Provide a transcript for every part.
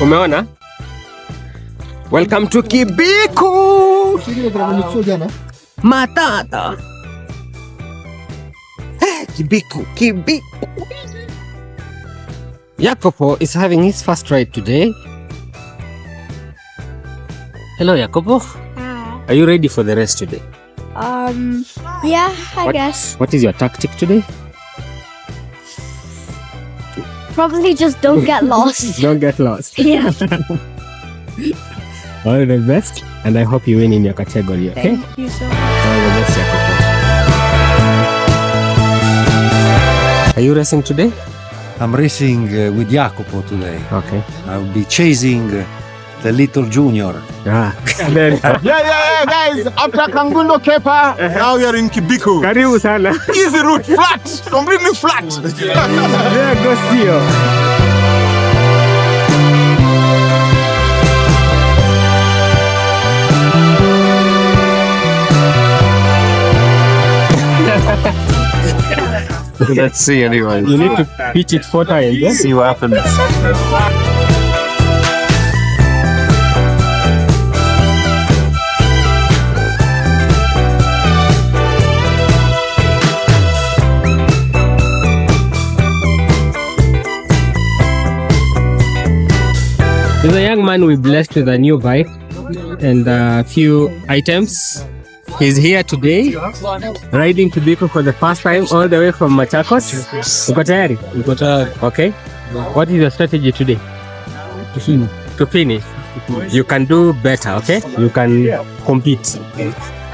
Umeona? Welcome to Kibiku Matata. Kibiku. Jacopo is having his first ride today. Hello, Jacopo. Hi. Are you ready for the race today? Yeah, I guess. What is your tactic today? Probably just don't get lost. Don't get lost. Yeah. All the best, and I hope you win in your category, okay? Thank you so much. All the best, Jacopo. Are you racing today? I'm racing with Jacopo today. Okay. I'll be chasing the little junior. Ah. Yeah, guys. After Kangundo Kepa, now we are in Kibiku. Karibu sana. Easy route, flat, completely flat. Yeah, go see you. Let's see anyway. You need to pitch it 4 times. Yeah? See what happens. There's a young man we blessed with a new bike and a few items. He's here today, riding Kibiku for the first time all the way from Machakos. Uko tayari? Okay. What is your strategy today? To finish. You can do better, okay? You can compete.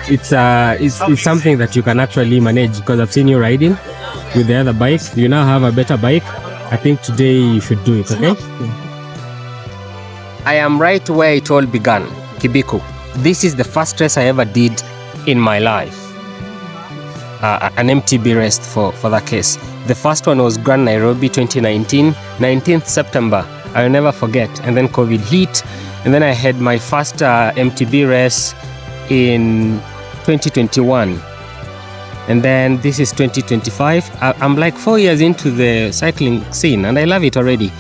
It's something that you can actually manage because I've seen you riding with the other bike. You now have a better bike. I think today you should do it, okay? I am right where it all began, Kibiku. This is the first race I ever did in my life. An MTB race for that case. The first one was Grand Nairobi 2019, 19th September. I'll never forget. And then COVID hit. And then I had my first MTB race in 2021. And then this is 2025. I'm like 4 years into the cycling scene and I love it already.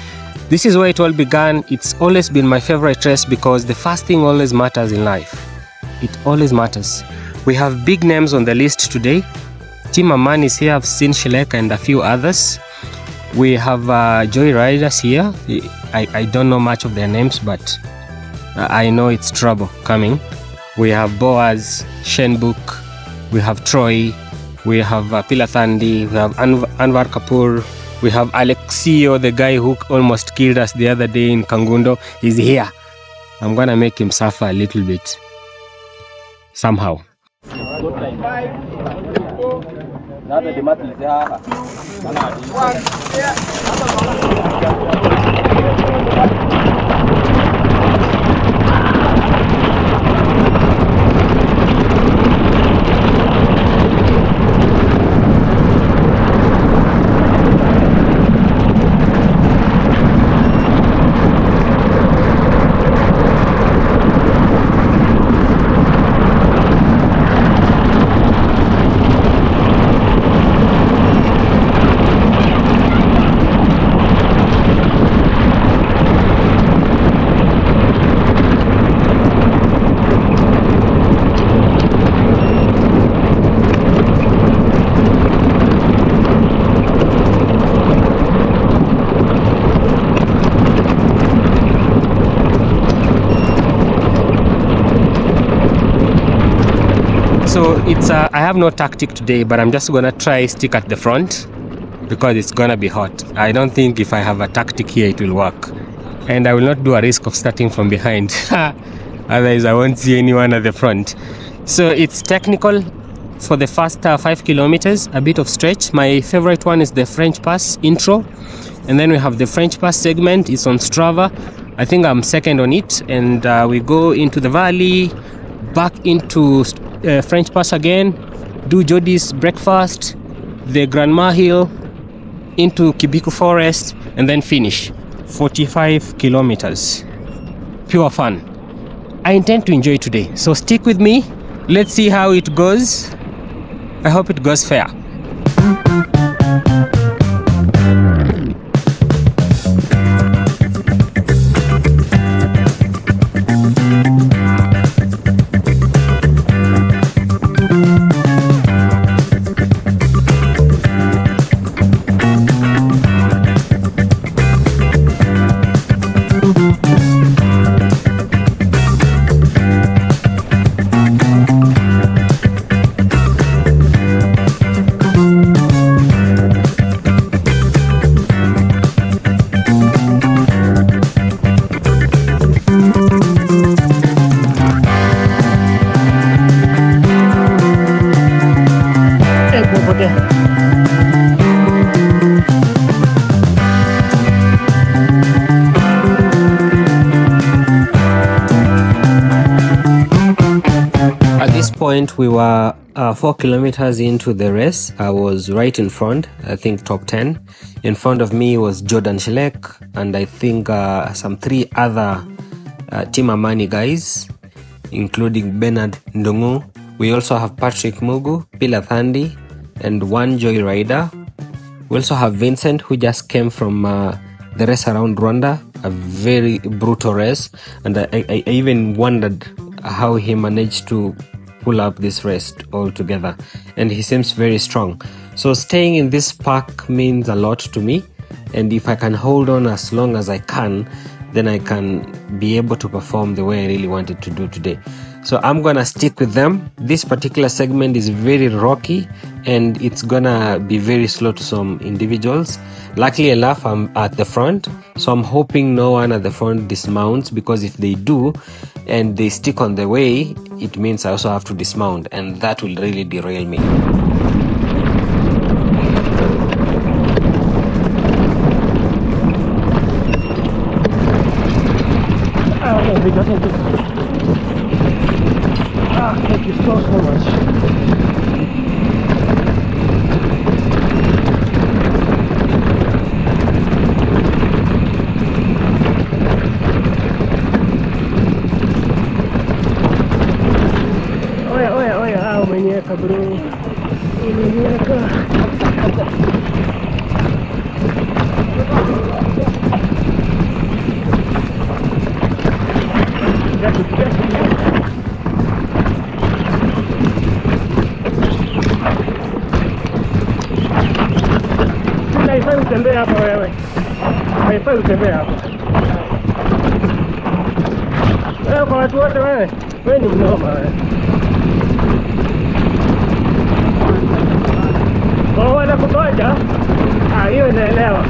This is where it all began. It's always been my favorite race because the first thing always matters in life. It always matters. We have big names on the list today. Team Aman is here. I've seen Shilek and a few others. We have Joy Riders here. I don't know much of their names, but I know it's trouble coming. We have Boaz, Shenbuk, we have Troy, we have Pilathandi, we have Anwar Kapoor, we have Alexio, the guy who almost killed us the other day in Kangundo. He's here. I'm gonna make him suffer a little bit. Somehow. So it's I have no tactic today, but I'm just gonna try stick at the front because it's gonna be hot. I don't think if I have a tactic here it will work, and I will not do a risk of starting from behind. Otherwise I won't see anyone at the front. So it's technical for the first 5 kilometers, a bit of stretch. My favorite one is the French Pass intro, and then we have the French Pass segment. It's on Strava. I think I'm second on it, and we go into the valley, back into French Pass again, do Jody's breakfast, the Grandma Hill, into Kibiku Forest, and then finish 45 kilometers. Pure fun. I intend to enjoy today, so stick with me. Let's see how it goes. I hope it goes fair. point, we were 4 kilometers into the race. I was right in front, I think top 10. In front of me was Jordan Shelek, and I think some 3 other Team Amani guys, including Bernard Ndungu. We also have Patrick Mugu, Pila Thandi, and one Joy Rider. We also have Vincent, who just came from the race around Rwanda, a very brutal race, and I even wondered how he managed to pull up this race all together, and he seems very strong. So staying in this park means a lot to me, and if I can hold on as long as I can, then I can be able to perform the way I really wanted to do today. So I'm gonna stick with them. This particular segment is very rocky and it's gonna be very slow to some individuals. Luckily enough, I'm at the front, so I'm hoping no one at the front dismounts, because if they do and they stick on the way, it means I also have to dismount, and that will really derail me. Thank you so much. Oya, umeniweka bro. Umeniweka. Haifai utembea hapa wewe. Haifai utembea hapa. Wewe kwa watu wote wewe. Wewe ni mnoma wewe. Kwa wale kutoja. Hiyo naelewa.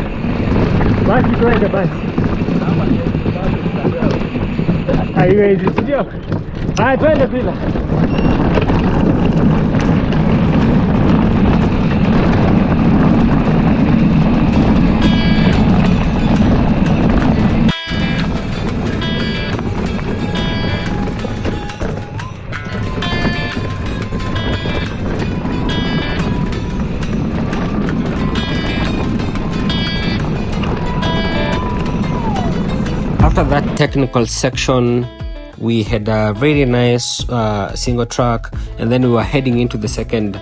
Basi tuende basi. Haiwezi sio? Twende bila. After that technical section, we had a very nice single track, and then we were heading into the second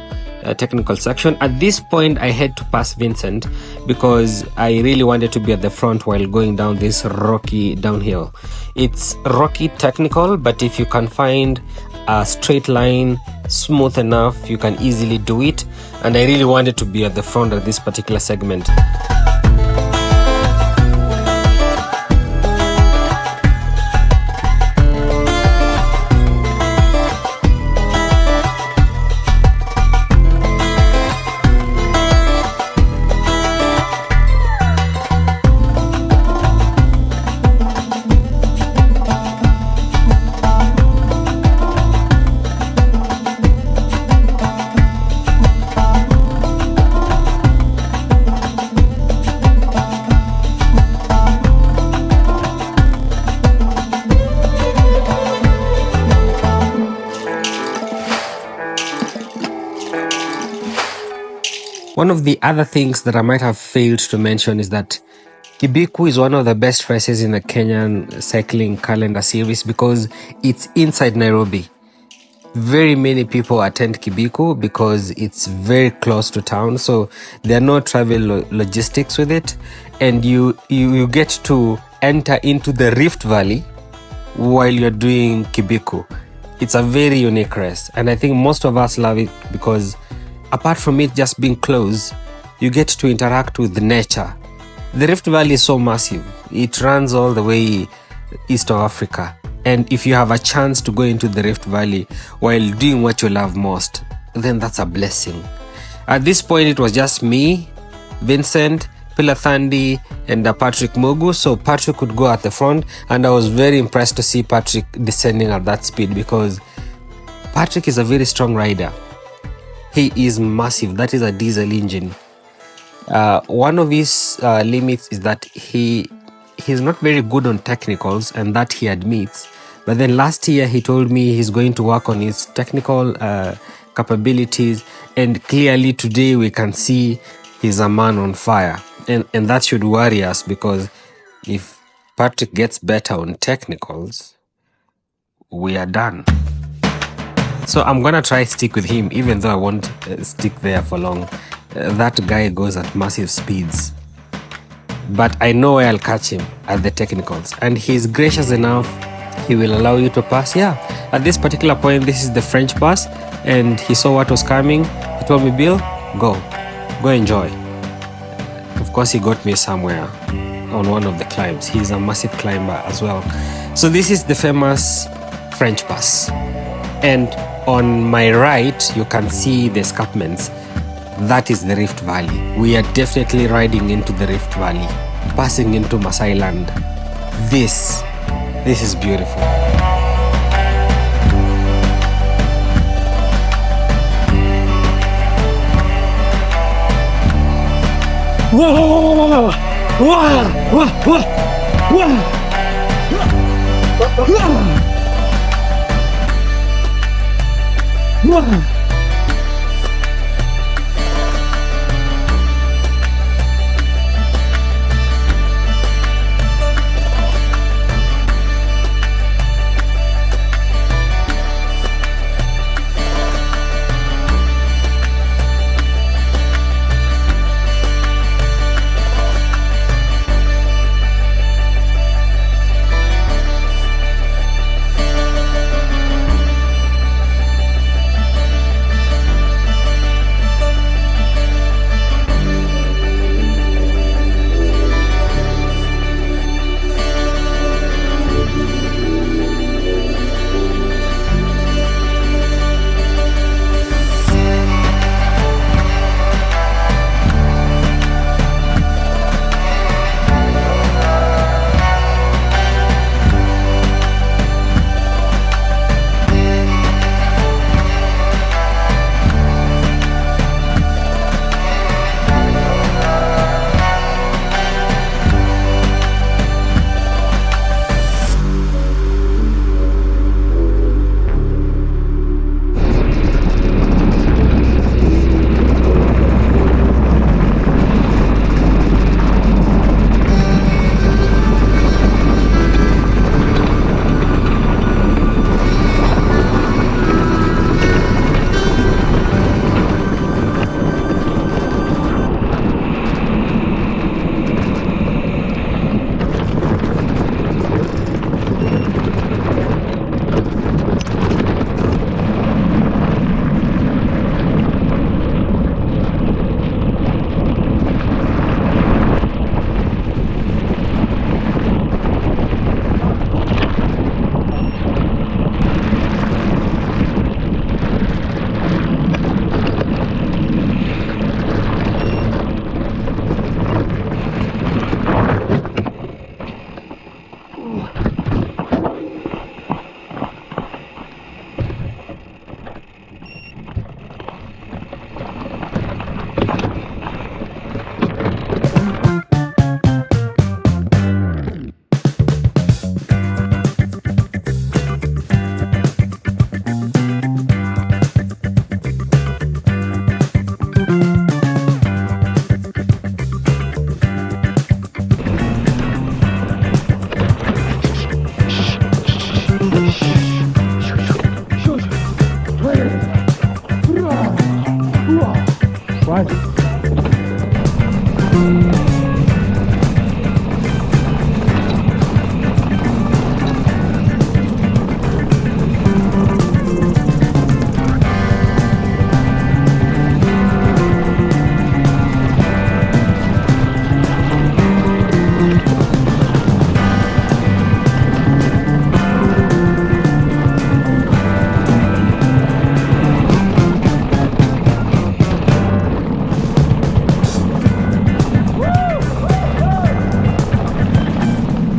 technical section. At this point, I had to pass Vincent because I really wanted to be at the front while going down this rocky downhill. It's rocky technical, but if you can find a straight line smooth enough, you can easily do it, and I really wanted to be at the front of this particular segment. One of the other things that I might have failed to mention is that Kibiku is one of the best races in the Kenyan cycling calendar series because it's inside Nairobi. Very many people attend Kibiku because it's very close to town, so there are no travel logistics with it, and you get to enter into the Rift Valley while you're doing Kibiku. It's a very unique race, and I think most of us love it because apart from it just being close, you get to interact with nature. The Rift Valley is so massive. It runs all the way east of Africa. And if you have a chance to go into the Rift Valley while doing what you love most, then that's a blessing. At this point, it was just me, Vincent, Pilathandi, and Patrick Mugu. So Patrick could go at the front, and I was very impressed to see Patrick descending at that speed because Patrick is a very strong rider. He is massive. That is a diesel engine. One of his limits is that he's not very good on technicals, and that he admits. But then last year he told me he's going to work on his technical capabilities, and clearly today we can see he's a man on fire. And that should worry us, because if Patrick gets better on technicals, we are done. So I'm gonna try stick with him, even though I won't stick there for long. That guy goes at massive speeds. But I know where I'll catch him, at the technicals. And he's gracious enough, he will allow you to pass. Yeah, at this particular point, this is the French pass, and he saw what was coming. He told me, Bill, go enjoy. Of course, he got me somewhere on one of the climbs. He's a massive climber as well. So this is the famous French pass. And on my right, you can see the escarpments. That is the Rift Valley. We are definitely riding into the Rift Valley, passing into Masai land. This is beautiful. Whoa!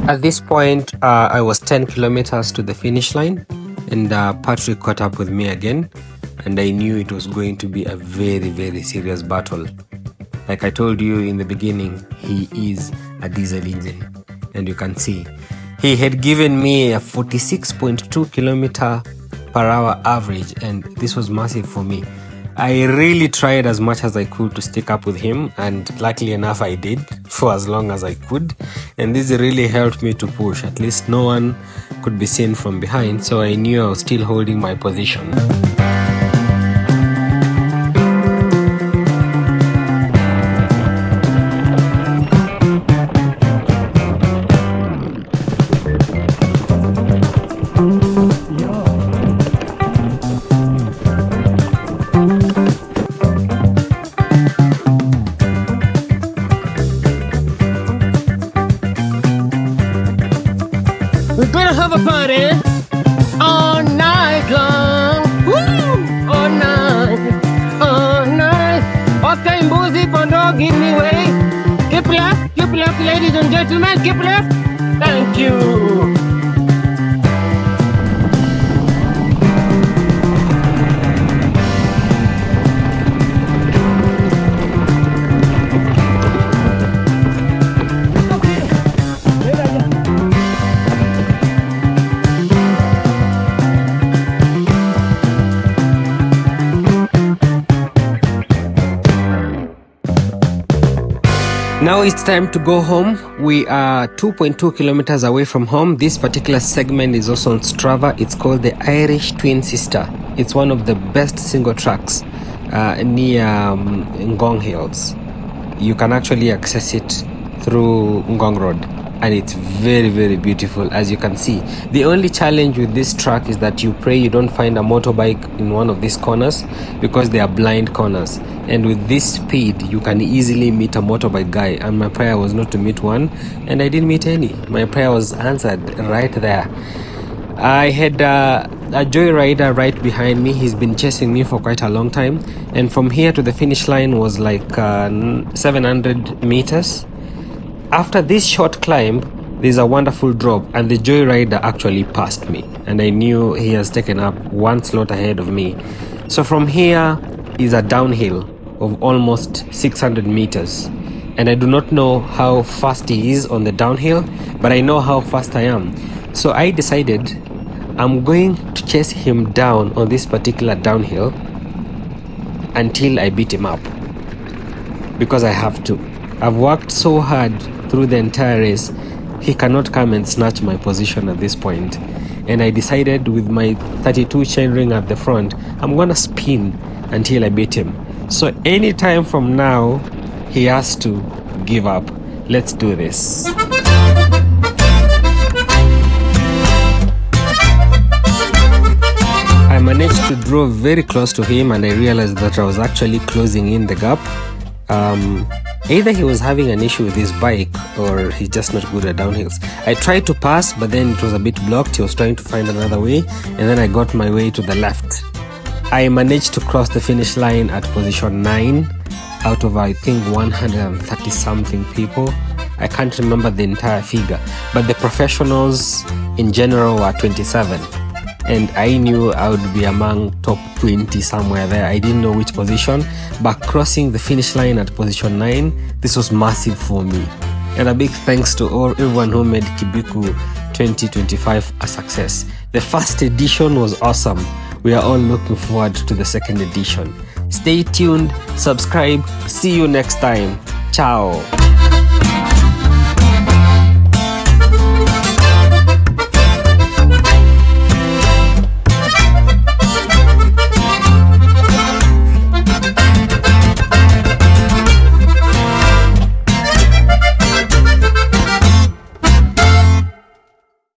At this point, I was 10 kilometers to the finish line, and Patrick caught up with me again, and I knew it was going to be a very, very serious battle. Like I told you in the beginning, he is a diesel engine, and you can see He had given me a 46.2 kilometer per hour average, and this was massive for me. I really tried as much as I could to stick up with him, and luckily enough I did for as long as I could, and this really helped me to push. At least no one could be seen from behind, so I knew I was still holding my position. We're gonna have a party all night long. Woo! All night, all night. Okay, mbuzi kondo, give me way. Keep left, ladies and gentlemen, keep left. Thank you. Now it's time to go home. We are 2.2 kilometers away from home. This particular segment is also on Strava. It's called the Irish Twin Sister. It's one of the best single tracks near Ngong Hills. You can actually access it through Ngong Road, and it's very, very beautiful, as you can see. The only challenge with this track is that you pray you don't find a motorbike in one of these corners, because they are blind corners, and with this speed you can easily meet a motorbike guy, and my prayer was not to meet one, and I didn't meet any. My prayer was answered right there. I had a joyrider right behind me. He's been chasing me for quite a long time, and from here to the finish line was like 700 meters. After this short climb, there's a wonderful drop, and the joyrider actually passed me, and I knew he has taken up one slot ahead of me. So from here is a downhill of almost 600 meters, and I do not know how fast he is on the downhill, but I know how fast I am. So I decided I'm going to chase him down on this particular downhill until I beat him up, because I have to. I've worked so hard through the entire race. He cannot come and snatch my position at this point, and I decided with my 32 chainring at the front, I'm gonna spin until I beat him. So anytime from now he has to give up. Let's do this. I managed to draw very close to him, and I realized that I was actually closing in the gap. Either he was having an issue with his bike, or he's just not good at downhills. I tried to pass, but then it was a bit blocked. He was trying to find another way, and then I got my way to the left. I managed to cross the finish line at position 9 out of, I think, 130 something people. I can't remember the entire figure, but the professionals in general were 27. And I knew I would be among top 20 somewhere there. I didn't know which position, but crossing the finish line at position 9, this was massive for me. And a big thanks to everyone who made Kibiku 2025 a success. The first edition was awesome. We are all looking forward to the second edition. Stay tuned, subscribe, see you next time. Ciao.